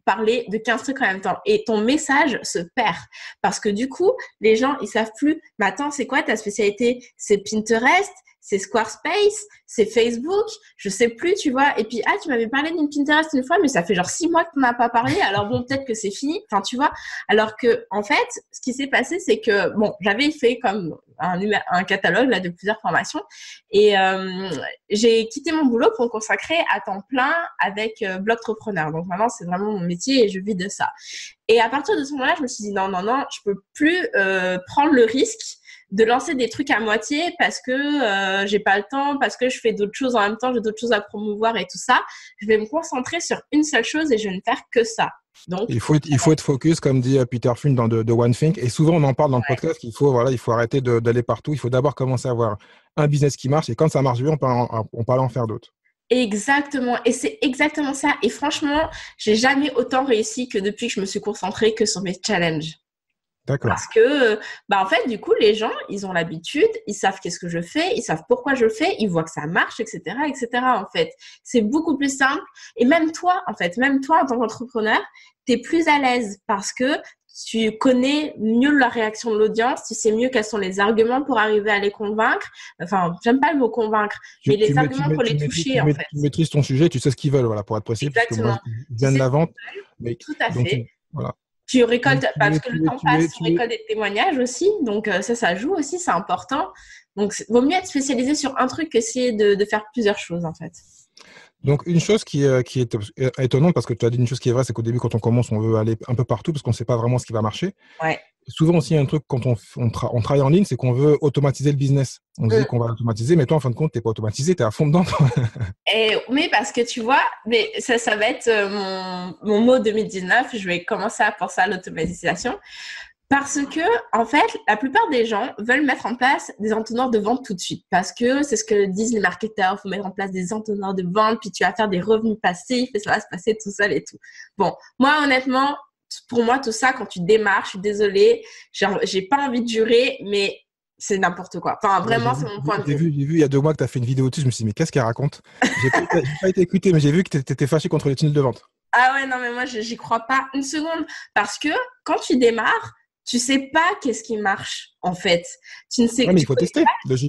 parler de 15 trucs en même temps. Et ton message se perd. Parce que du coup, les gens, ils savent plus, mais attends, c'est quoi ta spécialité? C'est Pinterest? C'est Squarespace, c'est Facebook, je sais plus, tu vois. Et puis, tu m'avais parlé d'une Pinterest une fois, mais ça fait genre 6 mois que tu n'en as pas parlé. Alors bon, peut-être que c'est fini. Enfin, tu vois. Alors que, en fait, ce qui s'est passé, c'est que, bon, j'avais fait comme un catalogue là de plusieurs formations et j'ai quitté mon boulot pour me consacrer à temps plein avec Blogtrepreneur. Donc maintenant, c'est vraiment mon métier et je vis de ça. Et à partir de ce moment-là, je me suis dit non, je peux plus prendre le risque de lancer des trucs à moitié parce que j'ai pas le temps, parce que je fais d'autres choses en même temps, j'ai d'autres choses à promouvoir et tout ça. Je vais me concentrer sur une seule chose et je vais ne faire que ça. Donc, il faut être focus, comme dit Peter Finn dans The One Thing. Et souvent, on en parle dans le podcast qu'il faut, il faut arrêter d'aller partout. Il faut d'abord commencer à avoir un business qui marche. Et quand ça marche bien, on peut aller en faire d'autres. Exactement. Et c'est exactement ça. Et franchement, j'ai jamais autant réussi que depuis que je me suis concentrée que sur mes challenges. D'accord. Parce que, en fait, du coup, les gens, ils ont l'habitude, ils savent qu'est-ce que je fais, ils savent pourquoi je le fais, ils voient que ça marche, etc., etc., en fait. C'est beaucoup plus simple. Et même toi, en tant qu'entrepreneur, t'es plus à l'aise parce que tu connais mieux la réaction de l'audience, tu sais mieux quels sont les arguments pour arriver à les convaincre. Enfin, j'aime pas le mot convaincre, mais les arguments pour les toucher, en fait. Tu maîtrises ton sujet, tu sais ce qu'ils veulent, pour être précis. Exactement. Parce que moi, je viens de la vente. Mais, tout à fait. Voilà. Tu récoltes, parce que le temps passe, tu récoltes des témoignages aussi. Donc, ça joue aussi, c'est important. Donc, vaut mieux être spécialisé sur un truc qu'essayer de faire plusieurs choses, en fait. Donc, une chose qui est étonnante, parce que tu as dit une chose qui est vraie, c'est qu'au début, quand on commence, on veut aller un peu partout parce qu'on ne sait pas vraiment ce qui va marcher. Ouais. Souvent aussi, il y a un truc quand on travaille en ligne, c'est qu'on veut automatiser le business. On se dit qu'on va l'automatiser, mais toi, en fin de compte, tu n'es pas automatisé, tu es à fond dedans. Mais parce que tu vois, mais ça va être mon mot 2019. Je vais commencer à penser à l'automatisation. Parce que, en fait, la plupart des gens veulent mettre en place des entonnoirs de vente tout de suite. Parce que c'est ce que disent les marketeurs. Il faut mettre en place des entonnoirs de vente, puis tu vas faire des revenus passifs et ça va se passer tout seul et tout. Bon, moi, honnêtement, pour moi, tout ça, quand tu démarres, je suis désolée, j'ai pas envie de jurer, mais c'est n'importe quoi. Enfin, vraiment, c'est mon point de vue. J'ai vu il y a 2 mois que tu as fait une vidéo dessus. Je me suis dit, mais qu'est-ce qu'elle raconte? J'ai pas été écouté, mais j'ai vu que tu étais fâché contre les tunnels de vente. Ah ouais, non, mais moi, j'y crois pas une seconde. Parce que quand tu démarres, tu sais pas qu'est-ce qui marche, en fait. Tu ne sais mais il faut tester.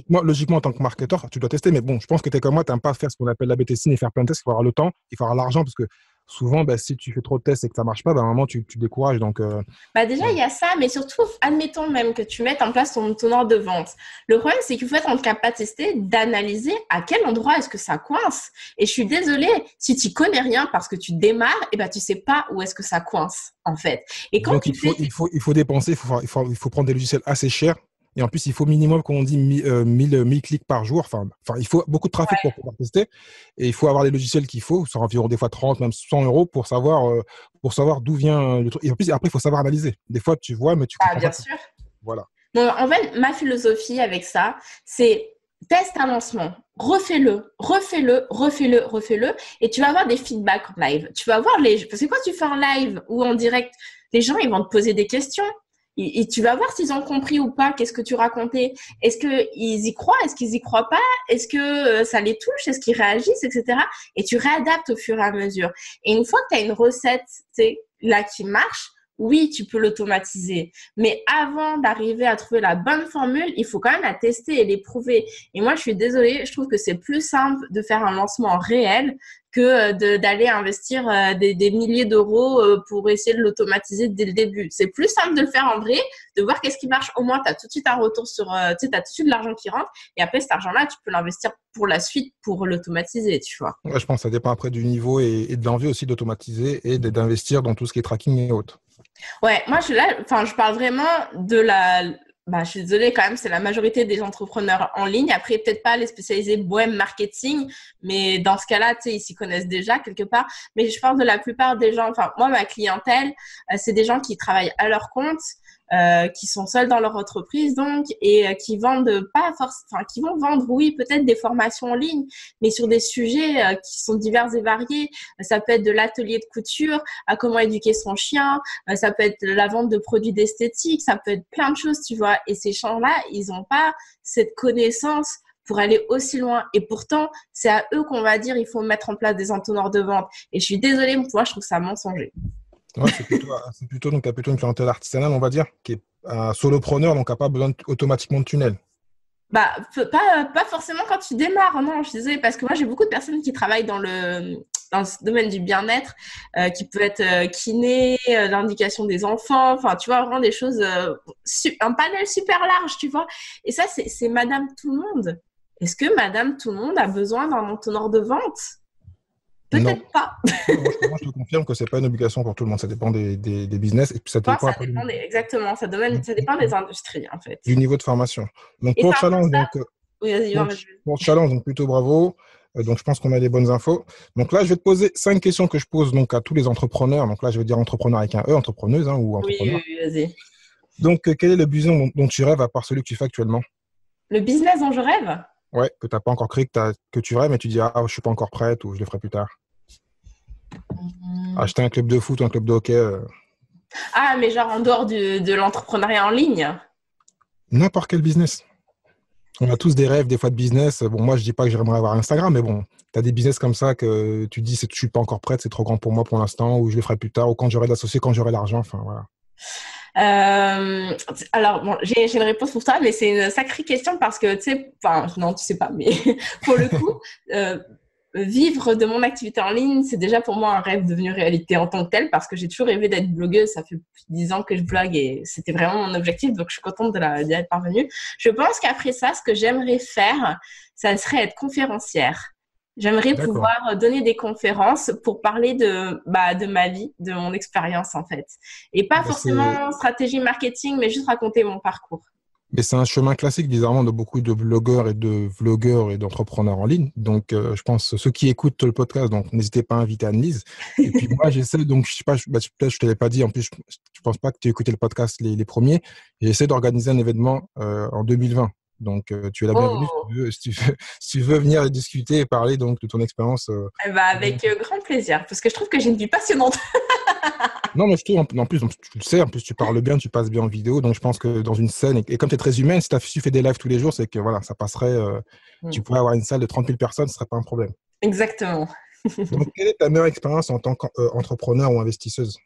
Logiquement, en tant que marketeur, tu dois tester. Mais bon, je pense que tu es comme moi, tu n'aimes pas faire ce qu'on appelle l'A/B testing et faire plein de tests. Il faut avoir le temps, il faut avoir l'argent parce que souvent, si tu fais trop de tests et que ça ne marche pas, à un moment, tu décourages. Donc, déjà, il y a ça, mais surtout, admettons même que tu mettes en place ton entonnoir de vente. Le problème, c'est qu'il faut être en capacité d'analyser à quel endroit est-ce que ça coince. Et je suis désolée, si tu connais rien parce que tu démarres, tu sais pas où est-ce que ça coince, en fait. Et quand donc, il faut dépenser, il faut prendre des logiciels assez chers. Et en plus, il faut minimum, comme on dit, 1000 clics par jour. Enfin, il faut beaucoup de trafic pour pouvoir tester. Et il faut avoir les logiciels qu'il faut. Ça environ des fois 30, même 100 euros pour savoir d'où vient le truc. Et en plus, après, il faut savoir analyser. Des fois, tu vois, mais tu comprends pas. Bien sûr. Voilà. Bon, en fait, ma philosophie avec ça, c'est teste un lancement, refais-le, et tu vas avoir des feedbacks en live. Tu vas voir parce que quand tu fais en live ou en direct, les gens, ils vont te poser des questions. Et tu vas voir s'ils ont compris ou pas qu'est-ce que tu racontais. Est-ce qu'ils y croient? Est-ce qu'ils y croient pas? Est-ce que ça les touche? Est-ce qu'ils réagissent, etc. Et tu réadaptes au fur et à mesure. Et une fois que tu as une recette là qui marche, oui, tu peux l'automatiser. Mais avant d'arriver à trouver la bonne formule, il faut quand même la tester et l'éprouver. Et moi, je suis désolée, je trouve que c'est plus simple de faire un lancement réel que d'aller investir des milliers d'euros pour essayer de l'automatiser dès le début. C'est plus simple de le faire en vrai, de voir qu'est-ce qui marche. Au moins, tu as tout de suite un retour tu as tout de suite de l'argent qui rentre. Et après, cet argent-là, tu peux l'investir pour la suite, pour l'automatiser, tu vois. Ouais, je pense que ça dépend après du niveau et de l'envie aussi d'automatiser et d'investir dans tout ce qui est tracking et autres. Ouais, moi, je parle vraiment de je suis désolée quand même, c'est la majorité des entrepreneurs en ligne. Après, peut-être pas les spécialisés bohème marketing, mais dans ce cas-là, ils s'y connaissent déjà quelque part. Mais je parle de la plupart des gens, enfin, moi, ma clientèle, c'est des gens qui travaillent à leur compte, qui sont seuls dans leur entreprise, donc, et qui vendent qui vont vendre, oui, peut-être des formations en ligne, mais sur des sujets qui sont divers et variés. Ça peut être de l'atelier de couture à comment éduquer son chien, ça peut être la vente de produits d'esthétique, ça peut être plein de choses, tu vois. Et ces gens-là, ils n'ont pas cette connaissance pour aller aussi loin. Et pourtant, c'est à eux qu'on va dire il faut mettre en place des entonnoirs de vente. Et je suis désolée, moi, je trouve ça mensonger. Ouais, c'est plutôt, donc, t'as plutôt une clientèle artisanale, on va dire, qui est un solopreneur, donc qui n'a pas besoin automatiquement de tunnel. Bah, pas forcément quand tu démarres, non, je suis désolée, parce que moi, j'ai beaucoup de personnes qui travaillent dans ce domaine du bien-être, qui peut être kiné, l'indication des enfants, enfin, tu vois, vraiment des choses, un panel super large, tu vois. Et ça, c'est Madame Tout-le-Monde. Est-ce que Madame Tout-le-monde a besoin d'un entonnoir de vente? Non. Peut-être pas. Moi, je te confirme que c'est pas une obligation pour tout le monde. Ça dépend des business et puis ça Enfin, dépend après exactement, ça dépend des industries, en fait. du niveau de formation. Donc, Et pour c'est le un peu challenge, ça. donc, Oui, vas-y, pour, vas-y. pour le challenge, donc plutôt bravo. Donc, je pense qu'on a les bonnes infos. Donc là, je vais te poser 5 questions que je pose donc à tous les entrepreneurs. Donc là, je vais dire entrepreneur avec un E, entrepreneuse hein, ou Oui, entrepreneur. oui, oui, vas-y. Donc, quel est le business dont tu rêves à part celui que tu fais actuellement? Le business dont je rêve? Ouais, que tu n'as pas encore créé, que tu rêves, mais tu dis, ah, je suis pas encore prête ou je le ferai plus tard. Acheter un club de foot ou un club de hockey, Ah, mais genre en dehors de l'entrepreneuriat en ligne. n'importe quel business. On a tous des rêves, des fois de business. Bon, moi, je dis pas que j'aimerais avoir Instagram, mais bon, tu as des business comme ça que tu dis, je suis pas encore prête, c'est trop grand pour moi pour l'instant, ou je le ferai plus tard, ou quand j'aurai d'associés, quand j'aurai l'argent. Enfin, voilà. Alors, bon, j'ai une réponse pour toi, mais c'est une sacrée question parce que, tu sais, enfin, non, tu sais pas, mais pour le coup, vivre de mon activité en ligne, c'est déjà pour moi un rêve devenu réalité en tant que tel parce que j'ai toujours rêvé d'être blogueuse. Ça fait plus de 10 ans que je blogue et c'était vraiment mon objectif, donc je suis contente d'y être parvenue. Je pense qu'après ça, ce que j'aimerais faire, ça serait être conférencière. J'aimerais D'accord. pouvoir donner des conférences pour parler de ma vie, de mon expérience en fait. Et pas Mais c'est, forcément stratégie marketing, mais juste raconter mon parcours. mais c'est un chemin classique, bizarrement, de beaucoup de blogueurs et de vlogueurs et d'entrepreneurs en ligne. Donc, je pense, ceux qui écoutent le podcast, donc n'hésitez pas à inviter Anne-Lise. Et puis moi, j'essaie, donc, je sais pas, peut-être je te l'ai pas dit, en plus, je pense pas que tu as écouté le podcast les premiers. J'essaie d'organiser un événement en 2020. Donc, tu es la bienvenue Oh, si tu veux venir discuter et parler donc de ton expérience. eh ben, avec grand plaisir, parce que je trouve que j'ai une vie passionnante. Non, mais je trouve, en plus, donc, tu le sais, en plus, tu parles bien, tu passes bien en vidéo. Donc, je pense que dans une scène, et comme tu es très humaine, si tu fais des lives tous les jours, c'est que voilà, ça passerait. Tu pourrais avoir une salle de 30 000 personnes, ce serait pas un problème. Exactement. Donc, quelle est ta meilleure expérience en tant qu'entrepreneur ou investisseuse?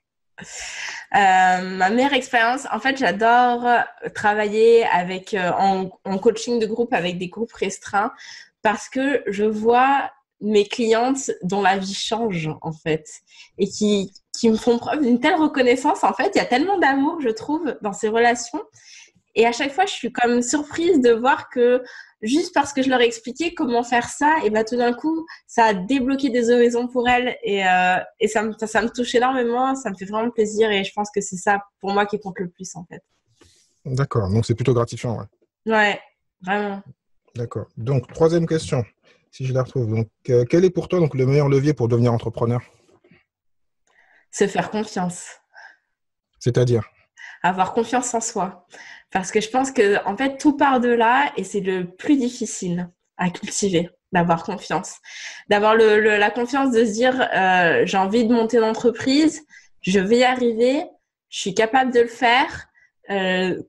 Ma meilleure expérience, en fait, j'adore travailler en coaching de groupe avec des groupes restreints parce que je vois mes clientes dont la vie change, en fait, et qui me font preuve d'une telle reconnaissance. En fait, il y a tellement d'amour, je trouve, dans ces relations. Et à chaque fois, je suis comme surprise de voir que juste parce que je leur ai expliqué comment faire ça, et ben tout d'un coup, ça a débloqué des horizons pour elles et ça me touche énormément, ça me fait vraiment plaisir et je pense que c'est ça pour moi qui compte le plus en fait. D'accord, donc c'est plutôt gratifiant. Ouais. Ouais, vraiment. D'accord. Donc, troisième question, si je la retrouve. Donc, quel est pour toi donc, le meilleur levier pour devenir entrepreneur? Se faire confiance. C'est-à-dire? Avoir confiance en soi. Parce que je pense que en fait, tout part de là et c'est le plus difficile à cultiver, d'avoir confiance. D'avoir la confiance de se dire j'ai envie de monter une entreprise, je vais y arriver, je suis capable de le faire.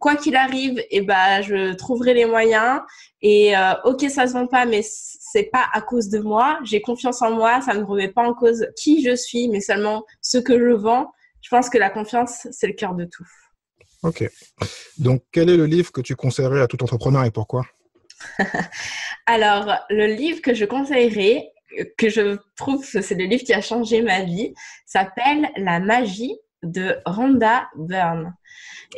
Quoi qu'il arrive, eh ben, je trouverai les moyens. Et ok, ça se vend pas, mais c'est pas à cause de moi. J'ai confiance en moi, ça ne remet pas en cause qui je suis, mais seulement ce que je vends. Je pense que la confiance, c'est le cœur de tout. Ok. Donc, quel est le livre que tu conseillerais à tout entrepreneur et pourquoi? Alors, le livre que je conseillerais, que je trouve que c'est le livre qui a changé ma vie, s'appelle La magie de Rhonda Byrne.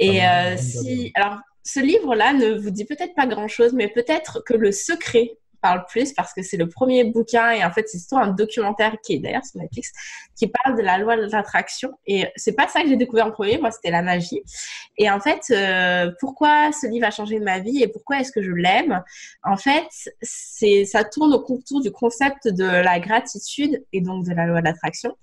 Et alors, ce livre-là ne vous dit peut-être pas grand-chose, mais peut-être que le secret parle plus parce que c'est le premier bouquin et en fait c'est surtout un documentaire qui est d'ailleurs sur Netflix qui parle de la loi de l'attraction et c'est pas ça que j'ai découvert en premier, moi c'était la magie et en fait pourquoi ce livre a changé ma vie et pourquoi est-ce que je l'aime, en fait ça tourne autour du concept de la gratitude et donc de la loi de l'attraction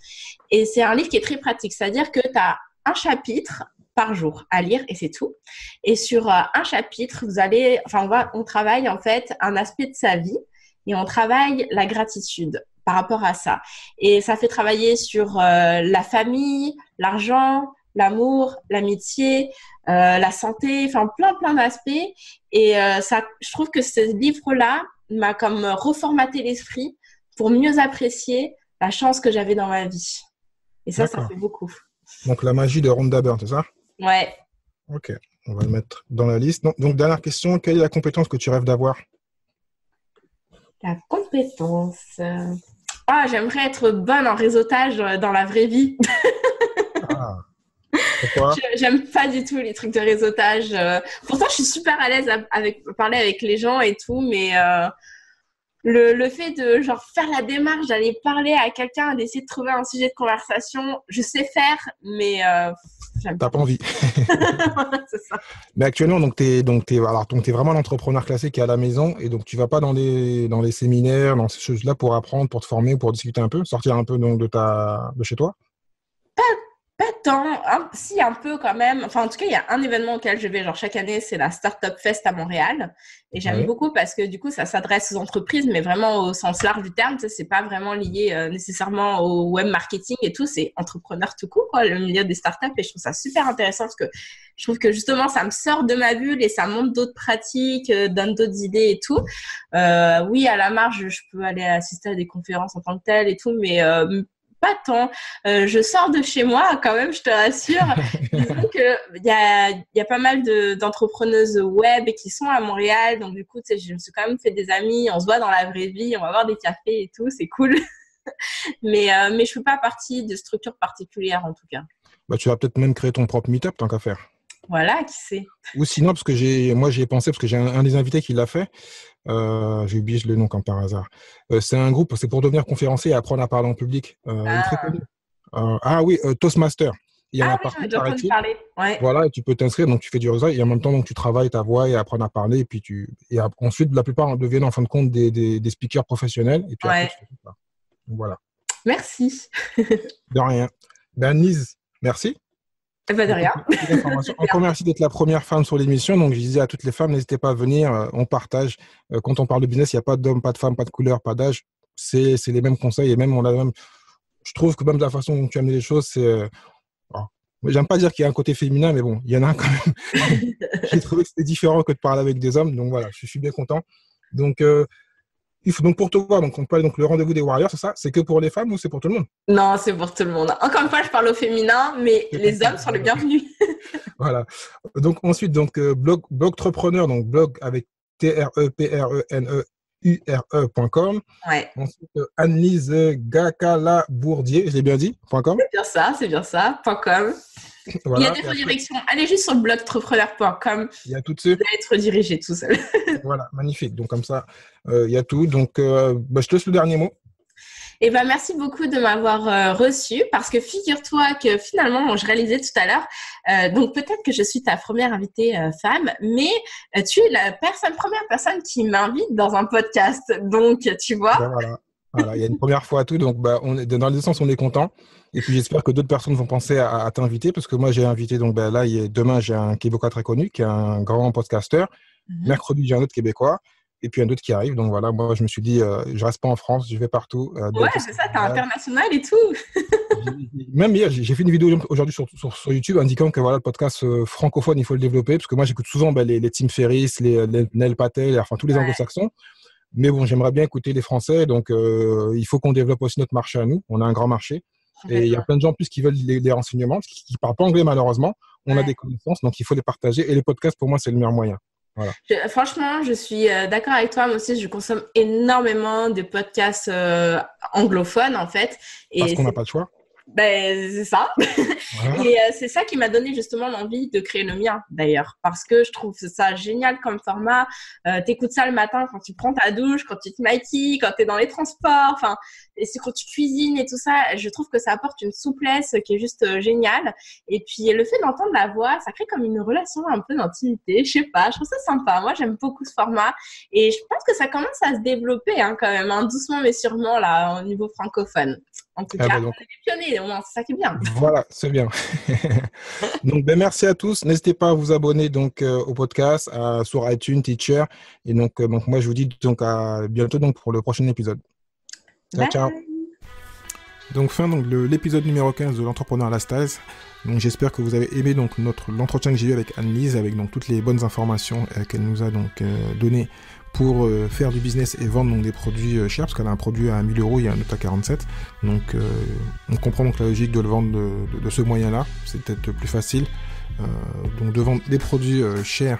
et c'est un livre qui est très pratique, c'est-à-dire que tu as un chapitre par jour à lire et c'est tout. Et sur un chapitre, on travaille en fait un aspect de sa vie et on travaille la gratitude par rapport à ça. Et ça fait travailler sur la famille, l'argent, l'amour, l'amitié, la santé, enfin plein d'aspects. Et je trouve que ce livre-là m'a comme reformaté l'esprit pour mieux apprécier la chance que j'avais dans ma vie. Et ça D'accord. fait beaucoup. Donc, la magie de Rhonda Byrne, c'est ça? Ouais. Ok, on va le mettre dans la liste. Donc, dernière question, quelle est la compétence que tu rêves d'avoir? La compétence. Ah, j'aimerais être bonne en réseautage dans la vraie vie. Ah, pourquoi? J'aime pas du tout les trucs de réseautage. Pourtant, je suis super à l'aise avec parler avec les gens et tout, mais le fait de genre faire la démarche d'aller parler à quelqu'un, d'essayer de trouver un sujet de conversation, je sais faire, mais j'aime T'as pas envie. c'est ça. Mais actuellement, t'es vraiment l'entrepreneur classique qui est à la maison et donc tu vas pas dans les séminaires, dans ces choses-là pour apprendre, pour te former, pour discuter un peu, sortir un peu donc de chez toi. Pas tant, si un peu quand même. Enfin, en tout cas, il y a un événement auquel je vais, genre chaque année, c'est la Startup Fest à Montréal. Et j'aime beaucoup parce que du coup, ça s'adresse aux entreprises, mais vraiment au sens large du terme. Tu sais, c'est pas vraiment lié nécessairement au web marketing et tout. C'est entrepreneur tout court, quoi, le milieu des startups. Et je trouve ça super intéressant parce que je trouve que justement, ça me sort de ma bulle et ça montre d'autres pratiques, donne d'autres idées et tout. Oui, à la marge, je peux aller assister à des conférences en tant que telles et tout, mais pas tant. Je sors de chez moi quand même, je te rassure. Disons que il y a pas mal d'entrepreneuses web qui sont à Montréal, donc du coup, tu sais, je me suis quand même fait des amis. On se voit dans la vraie vie, on va voir des cafés et tout, c'est cool. mais je fais pas partie de structures particulières en tout cas. Bah, tu vas peut-être même créer ton propre meet-up tant qu'à faire. Voilà, qui sait. Ou sinon, parce que j'y ai pensé, parce que j'ai un des invités qui l'a fait. J'ai oublié le nom comme par hasard. C'est un groupe, c'est pour devenir conférencier et apprendre à parler en public. Il est très connu. Oui, Toastmaster. Il y en a Oui, j'en ai déjà entendu paraît-il. parler. Ouais. Voilà, et tu peux t'inscrire, donc tu fais du réseau et en même temps, donc, tu travailles ta voix et apprendre à parler. Et puis ensuite, la plupart deviennent en fin de compte des speakers professionnels. Et puis après, tu fais tout ça. Donc, voilà. Merci. De rien. Ben, Lise, merci. Pas de rien. Encore merci d'être la première femme sur l'émission. Donc, je disais à toutes les femmes, n'hésitez pas à venir. On partage. Quand on parle de business, il n'y a pas d'homme, pas de femme, pas de couleur, pas d'âge. C'est les mêmes conseils. Et même, je trouve que même de la façon dont tu as amené les choses, c'est. J'aime pas dire qu'il y a un côté féminin, mais bon, il y en a un quand même. J'ai trouvé que c'était différent que de parler avec des hommes. Donc, voilà, je suis bien content. Donc, pour te voir, donc on parle donc le rendez-vous des Warriors, c'est ça? C'est que pour les femmes ou c'est pour tout le monde? Non, c'est pour tout le monde. Encore une fois, je parle au féminin, mais les hommes sont les bienvenus. Voilà. Donc ensuite, blogtrepreneur, donc blog avec TREPRENEURE.com. Ouais. Ensuite, Annelise Gacala-Bourdier, je l'ai bien dit, .com. C'est bien ça, .com. Voilà. Il y a des redirections. Allez juste sur le blogtrepreneur.com. Il y a tout dessus. Vous allez être redirigé tout seul. Voilà, magnifique. Donc comme ça, il y a tout. Donc je te laisse le dernier mot. Eh ben, merci beaucoup de m'avoir reçu parce que figure-toi que finalement, je réalisais tout à l'heure, donc peut-être que je suis ta première invitée femme, mais tu es la première personne qui m'invite dans un podcast. Donc, tu vois. Ben voilà, il y a une première fois à tout. Donc, dans les deux sens, on est content. Et puis, j'espère que d'autres personnes vont penser à t'inviter parce que moi, j'ai invité, donc là, demain, j'ai un Québécois très connu qui est un grand podcasteur. Mercredi, j'ai un autre Québécois. Et puis un autre qui arrive. Donc voilà, moi, je me suis dit, je reste pas en France, je vais partout. Ouais, c'est ça, t'es international et tout. Même hier, j'ai fait une vidéo aujourd'hui sur YouTube indiquant que voilà, le podcast francophone, il faut le développer. Parce que moi, j'écoute souvent les Tim Ferriss, les Neil Patel, enfin tous les anglo-saxons. Mais bon, j'aimerais bien écouter les Français. Donc, il faut qu'on développe aussi notre marché à nous. On a un grand marché. Et il y a plein de gens en plus qui veulent des renseignements, qui ne parlent pas anglais malheureusement. On a des connaissances, donc il faut les partager. Et les podcasts, pour moi, c'est le meilleur moyen. Voilà. Franchement, je suis d'accord avec toi. Moi aussi, je consomme énormément de podcasts anglophones, en fait. Parce qu'on n'a pas le choix. Ben, c'est ça. Voilà. Et c'est ça qui m'a donné justement l'envie de créer le mien, d'ailleurs. Parce que je trouve ça génial comme format. T'écoutes ça le matin quand tu prends ta douche, quand tu te maquilles, quand t'es dans les transports. Enfin, et c'est quand tu cuisines et tout ça. Je trouve que ça apporte une souplesse qui est juste géniale. Et puis, le fait d'entendre la voix, ça crée comme une relation un peu d'intimité. Je sais pas, je trouve ça sympa. Moi, j'aime beaucoup ce format. Et je pense que ça commence à se développer quand même, doucement mais sûrement, là, au niveau francophone. En tout cas, donc, on est des pionniers, au moins, c'est ça qui est bien. Voilà, c'est bien. Donc, merci à tous. N'hésitez pas à vous abonner donc, au podcast sur iTunes, Teacher. Et donc moi, je vous dis donc, à bientôt donc, pour le prochain épisode. Ciao, ciao. Donc, fin de l'épisode numéro 15 de l'entrepreneur à la Stase. Donc, j'espère que vous avez aimé donc, l'entretien que j'ai eu avec Annelise, avec donc, toutes les bonnes informations qu'elle nous a donc, données pour faire du business et vendre donc des produits chers, parce qu'elle a un produit à 1000 €, il y a un autre à 47. Donc on comprend donc la logique de le vendre de ce moyen-là, c'est peut-être plus facile. Donc de vendre des produits chers,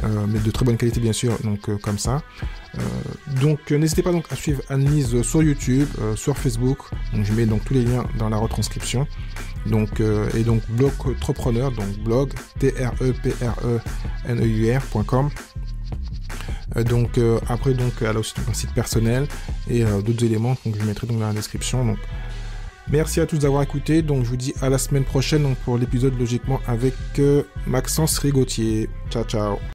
mais de très bonne qualité bien sûr, donc comme ça. Donc n'hésitez pas donc à suivre Anne-Lise sur YouTube, sur Facebook. Donc je mets donc tous les liens dans la retranscription. Donc et donc Blogtrepreneur, donc blog trepreneur.com. Donc après donc elle a aussi un site personnel et d'autres éléments donc je mettrai donc dans la description. Donc merci à tous d'avoir écouté. Donc je vous dis à la semaine prochaine donc pour l'épisode logiquement avec Maxence Rigotier. Ciao ciao.